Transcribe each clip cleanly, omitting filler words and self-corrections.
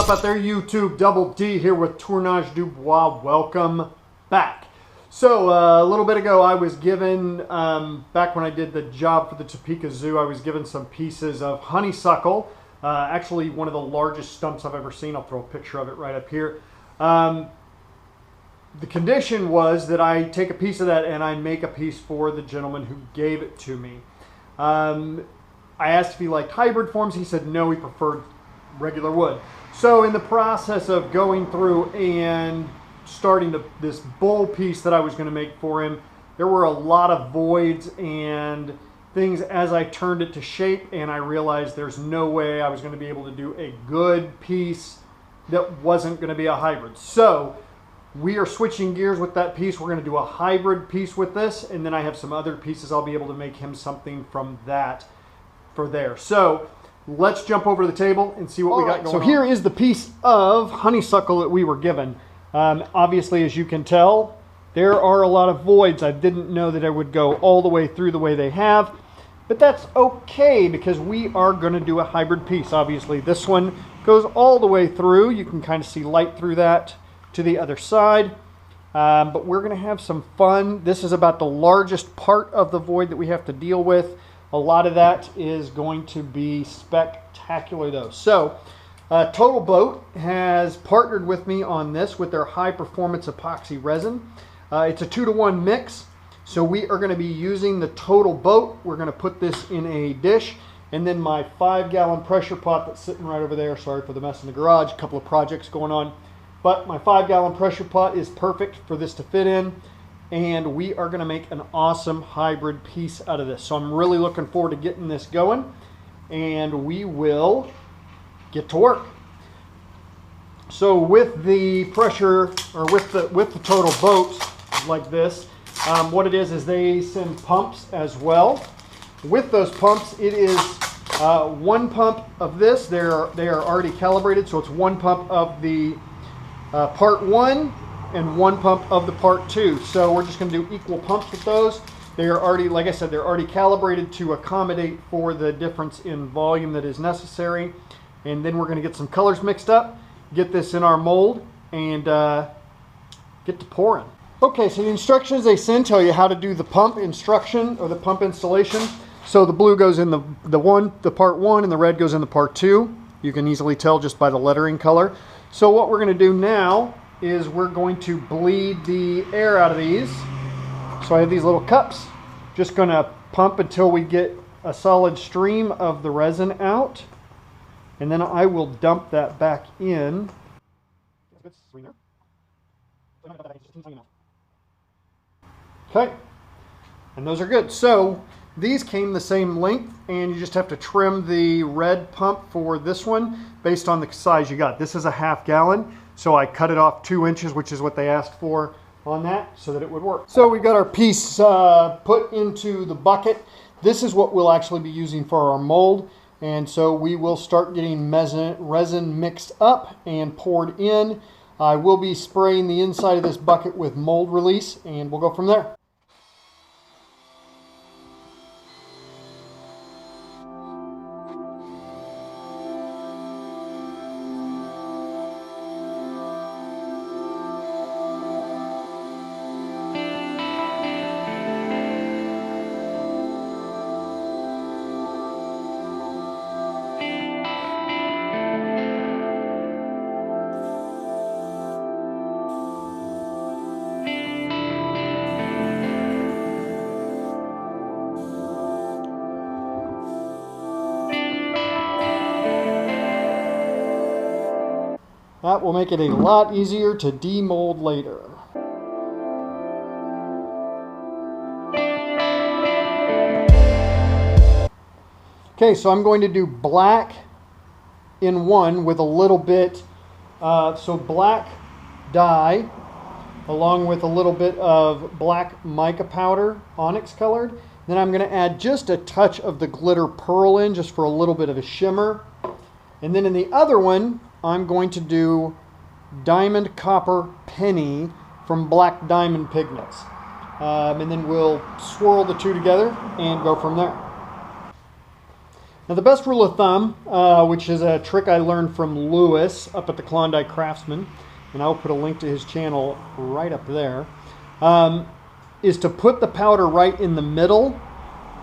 up out there, YouTube? Double D here with Tournage du Bois. Welcome back. So a little bit ago I was given, back when I did the job for the Topeka Zoo, I was given some pieces of honeysuckle. Actually one of the largest stumps I've ever seen. I'll throw a picture of it right up here. The condition was that I take a piece of that and I make a piece for the gentleman who gave it to me. I asked if he liked hybrid forms. He said no, he preferred regular wood. So in the process of going through and starting this bowl piece that I was going to make for him, there were a lot of voids and things as I turned it to shape, and I realized there's no way I was going to be able to do a good piece that wasn't going to be a hybrid. So we are switching gears with that piece. We're going to do a hybrid piece with this, and then I have some other pieces I'll be able to make him something from that for there. So let's jump over to the table and see what we got going on. So here is the piece of honeysuckle that we were given. Obviously, as you can tell, there are a lot of voids. I didn't know that I would go all the way through the way they have, but that's okay because we are going to do a hybrid piece. Obviously, this one goes all the way through. You can kind of see light through that to the other side, but we're going to have some fun. This is about the largest part of the void that we have to deal with. A lot of that is going to be spectacular though. So Total Boat has partnered with me on this with their High Performance Epoxy Resin. It's a 2-to-1 mix. So we are going to be using the Total Boat. We're going to put this in a dish. And then my 5-gallon pressure pot that's sitting right over there. Sorry for the mess in the garage. A couple of projects going on. But my 5-gallon pressure pot is perfect for this to fit in. And we are going to make an awesome hybrid piece out of this. So I'm really looking forward to getting this going. And we will get to work. So with the pressure, or with the Total Boat like this, what it is they send pumps as well. With those pumps, it is one pump of this. They are already calibrated, so it's one pump of the part 1 and one pump of the part 2. So we're just going to do equal pumps with those. They are already, like I said, they're already calibrated to accommodate for the difference in volume that is necessary. And then we're going to get some colors mixed up, get this in our mold, and get to pouring. Okay, so the instructions they send tell you how to do the pump instruction or the pump installation. So the blue goes in the part 1, and the red goes in the part 2. You can easily tell just by the lettering color. So what we're going to do now is we're going to bleed the air out of these. So I have these little cups. Just going to pump until we get a solid stream of the resin out. And then I will dump that back in. Okay, and those are good. So these came the same length, and you just have to trim the red pump for this one based on the size you got. This is a 1/2 gallon, so I cut it off 2 inches, which is what they asked for on that, so that it would work. So we got our piece put into the bucket. This is what we'll actually be using for our mold, and so we will start getting resin mixed up and poured in. I will be spraying the inside of this bucket with mold release, and we'll go from there. That will make it a lot easier to demold later. Okay, so I'm going to do black in one with a little bit, so black dye along with a little bit of black mica powder, onyx colored. Then I'm going to add just a touch of the glitter pearl in just for a little bit of a shimmer. And then in the other one, I'm going to do diamond copper penny from Black Diamond Pigments. And then we'll swirl the two together and go from there. Now the best rule of thumb, which is a trick I learned from Lewis up at the Klondike Craftsman, and I'll put a link to his channel right up there, is to put the powder right in the middle.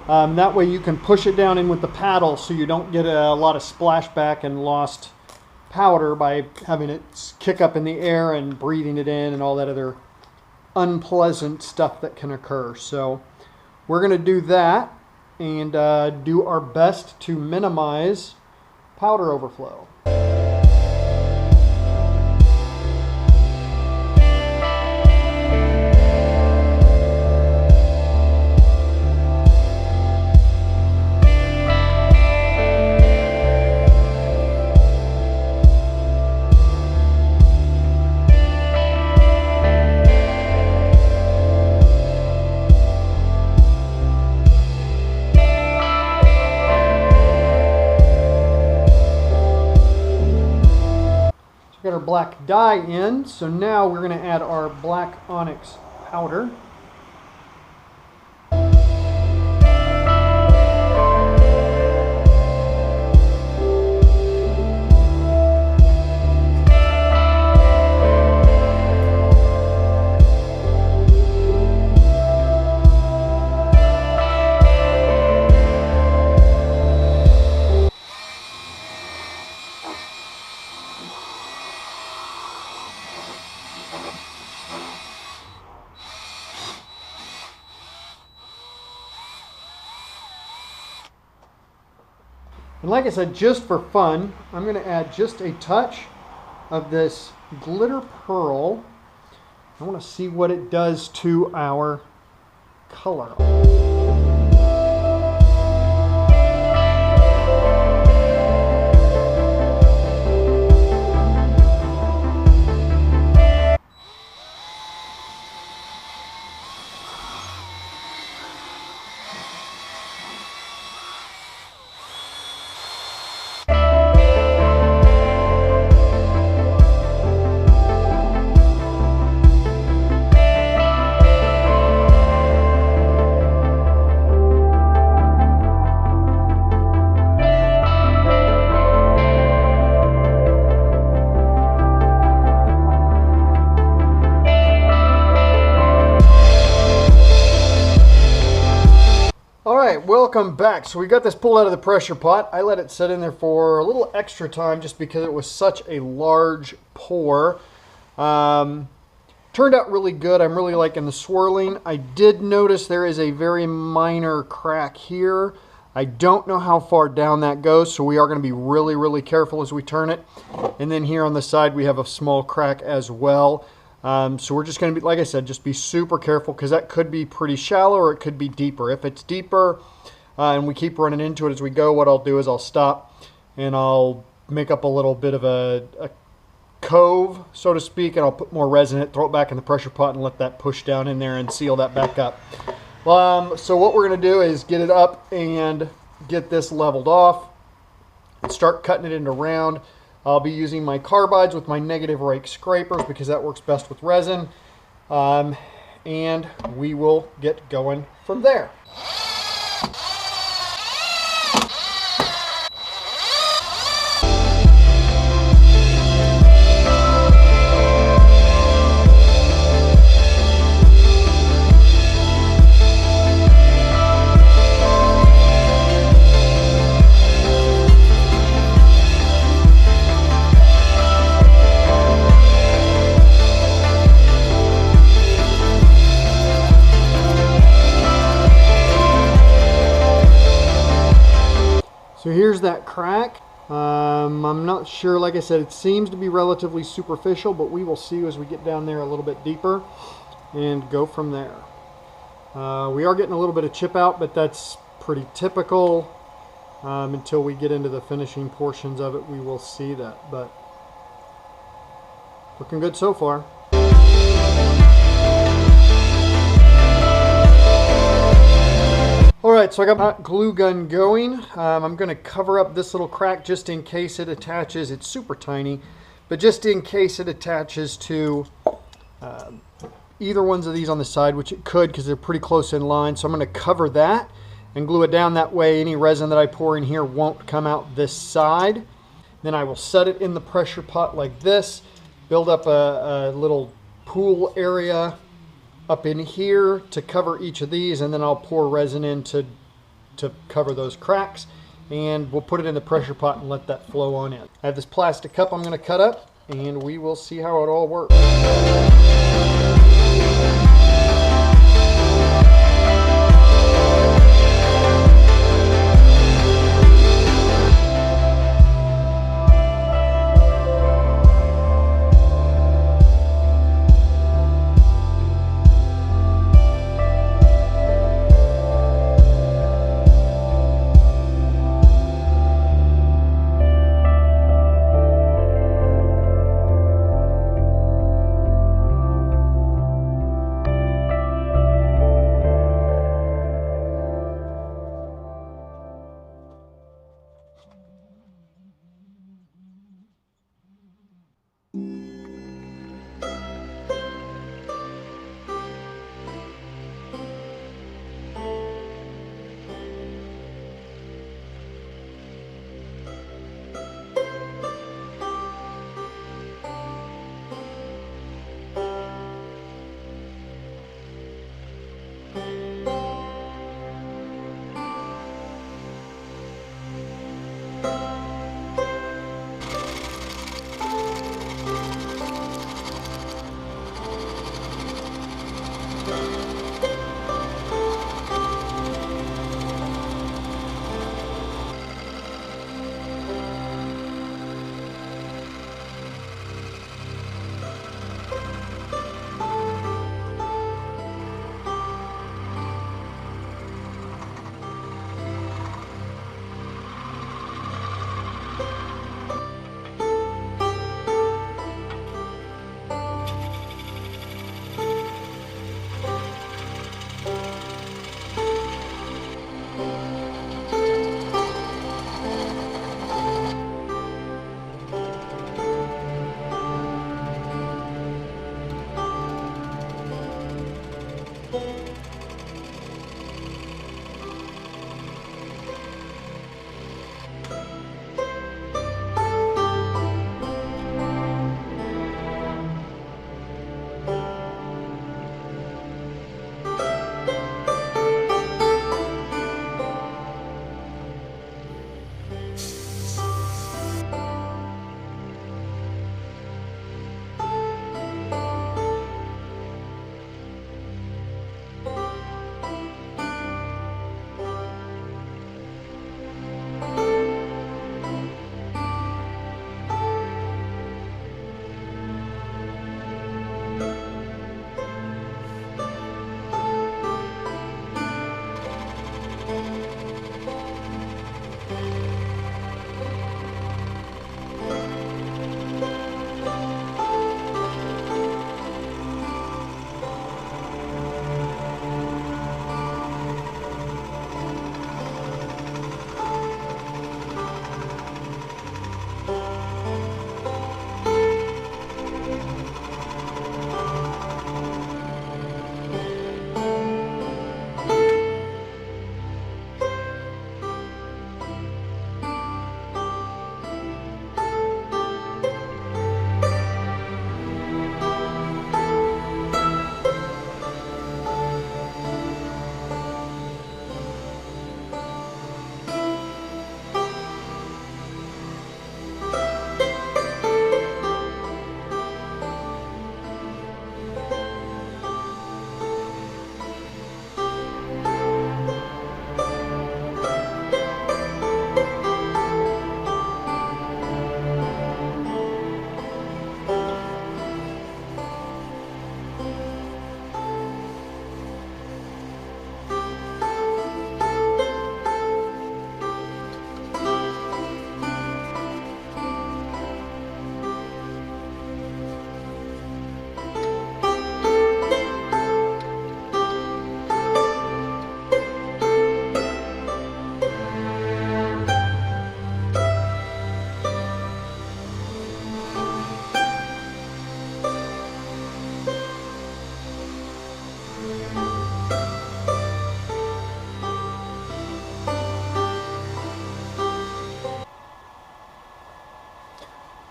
That way you can push it down in with the paddle so you don't get a lot of splashback and lost powder by having it kick up in the air and breathing it in and all that other unpleasant stuff that can occur. So we're going to do that and do our best to minimize powder overflow. Got our black dye in, so now we're going to add our black onyx powder. And like I said, just for fun, I'm going to add just a touch of this glitter pearl. I want to see what it does to our color. Welcome back. So we got this pulled out of the pressure pot. I let it sit in there for a little extra time just because it was such a large pour. Turned out really good. I'm really liking the swirling. I did notice there is a very minor crack here. I don't know how far down that goes, so we are going to be really, really careful as we turn it. And then here on the side we have a small crack as well. So we're just going to be, like I said, just be super careful because that could be pretty shallow or it could be deeper. If it's deeper and we keep running into it as we go, what I'll do is I'll stop and I'll make up a little bit of a cove, so to speak, and I'll put more resin in it, throw it back in the pressure pot and let that push down in there and seal that back up. So what we're going to do is get it up and get this leveled off and start cutting it into round. I'll be using my carbides with my negative rake scrapers because that works best with resin. And we will get going from there. So here's that crack. I'm not sure, like I said, it seems to be relatively superficial, but we will see as we get down there a little bit deeper and go from there. We are getting a little bit of chip out, but that's pretty typical. Until we get into the finishing portions of it, we will see that, but looking good so far. Alright, so I got my glue gun going. I'm going to cover up this little crack just in case it attaches. It's super tiny, but just in case it attaches to either ones of these on the side, which it could because they're pretty close in line. So I'm going to cover that, and glue it down. That way any resin that I pour in here won't come out this side. Then I will set it in the pressure pot like this, build up a little pool area up in here to cover each of these, and then I'll pour resin in to cover those cracks, and we'll put it in the pressure pot and let that flow on in. I have this plastic cup I'm going to cut up, and we will see how it all works.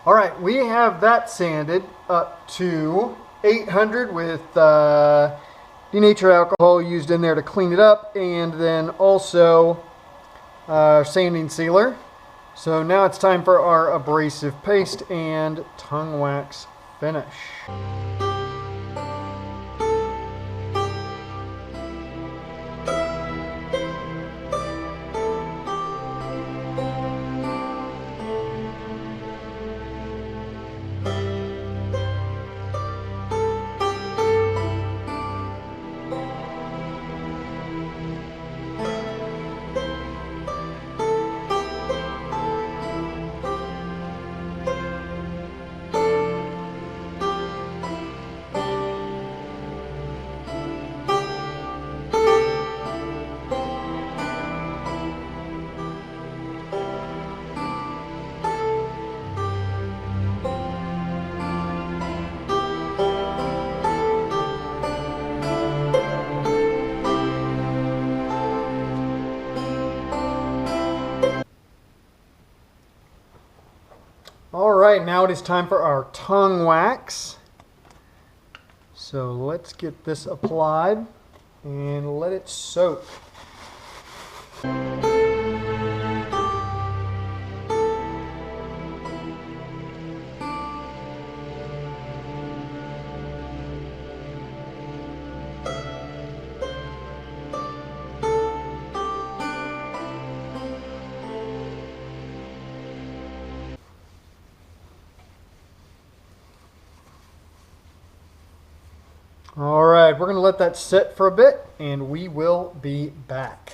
All right, we have that sanded up to 800 with denatured alcohol used in there to clean it up, and then also sanding sealer. So now it's time for our abrasive paste and tongue wax finish. All right, now it is time for our tongue wax. So let's get this applied and let it soak. All right, we're going to let that sit for a bit and we will be back.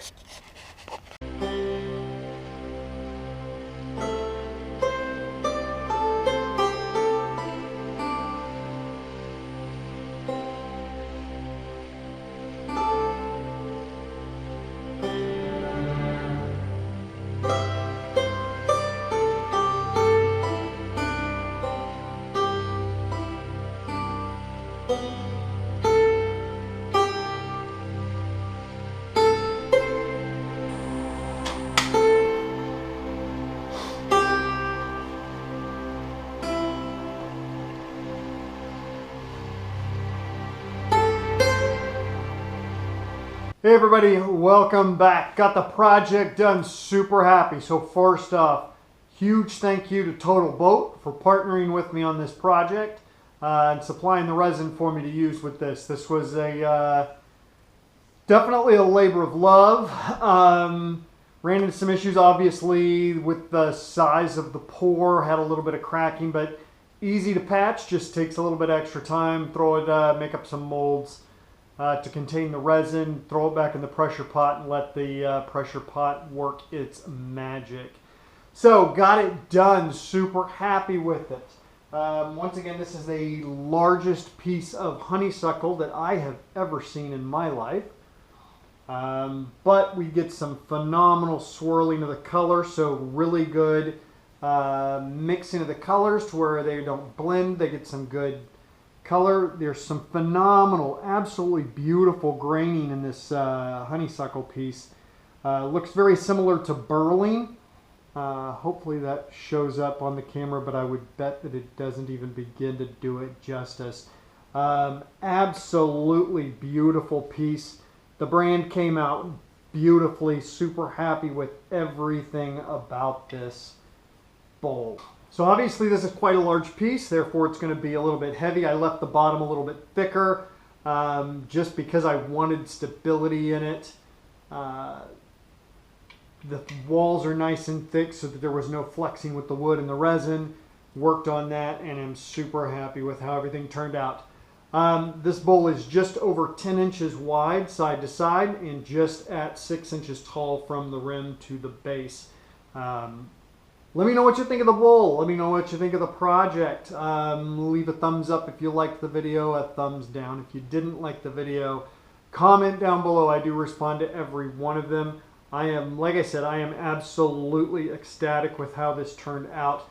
Hey everybody, welcome back. Got the project done, super happy. So first off, huge thank you to Total Boat for partnering with me on this project and supplying the resin for me to use with this. This was a definitely a labor of love. Ran into some issues obviously with the size of the pour, had a little bit of cracking, but easy to patch, just takes a little bit extra time. Throw it, make up some molds to contain the resin, throw it back in the pressure pot and let the pressure pot work its magic. So got it done, super happy with it. Once again, this is the largest piece of honeysuckle that I have ever seen in my life. But we get some phenomenal swirling of the color, so really good mixing of the colors to where they don't blend, they get some good color. There's some phenomenal, absolutely beautiful graining in this honeysuckle piece. Looks very similar to burling. Hopefully that shows up on the camera, but I would bet that it doesn't even begin to do it justice. Absolutely beautiful piece. The brand came out beautifully, super happy with everything about this bowl. So obviously this is quite a large piece, therefore it's going to be a little bit heavy. I left the bottom a little bit thicker just because I wanted stability in it. The walls are nice and thick so that there was no flexing with the wood and the resin. Worked on that and I'm super happy with how everything turned out. This bowl is just over 10 inches wide side to side and just at 6 inches tall from the rim to the base. Let me know what you think of the bowl. Let me know what you think of the project. Leave a thumbs up if you liked the video, a thumbs down if you didn't like the video. Comment down below. I do respond to every one of them. Like I said, I am absolutely ecstatic with how this turned out.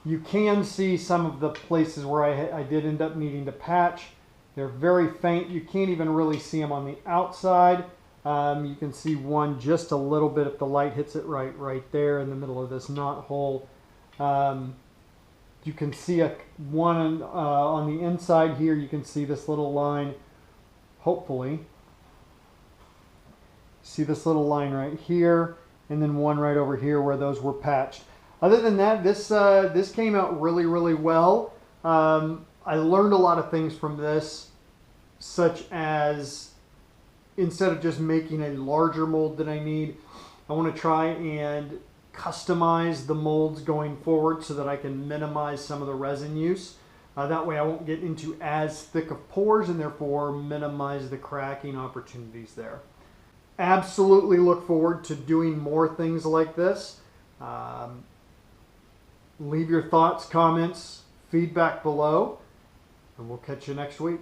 You can see some of the places where I did end up needing to patch. They're very faint. You can't even really see them on the outside. You can see one just a little bit if the light hits it right there in the middle of this knot hole. You can see one on the inside here. You can see this little line, hopefully. See this little line right here, and then one right over here where those were patched. Other than that, this came out really, really well. I learned a lot of things from this, such as instead of just making a larger mold that I need, I want to try and customize the molds going forward so that I can minimize some of the resin use. That way I won't get into as thick of pores and therefore minimize the cracking opportunities there. Absolutely look forward to doing more things like this. Leave your thoughts, comments, feedback below, and we'll catch you next week.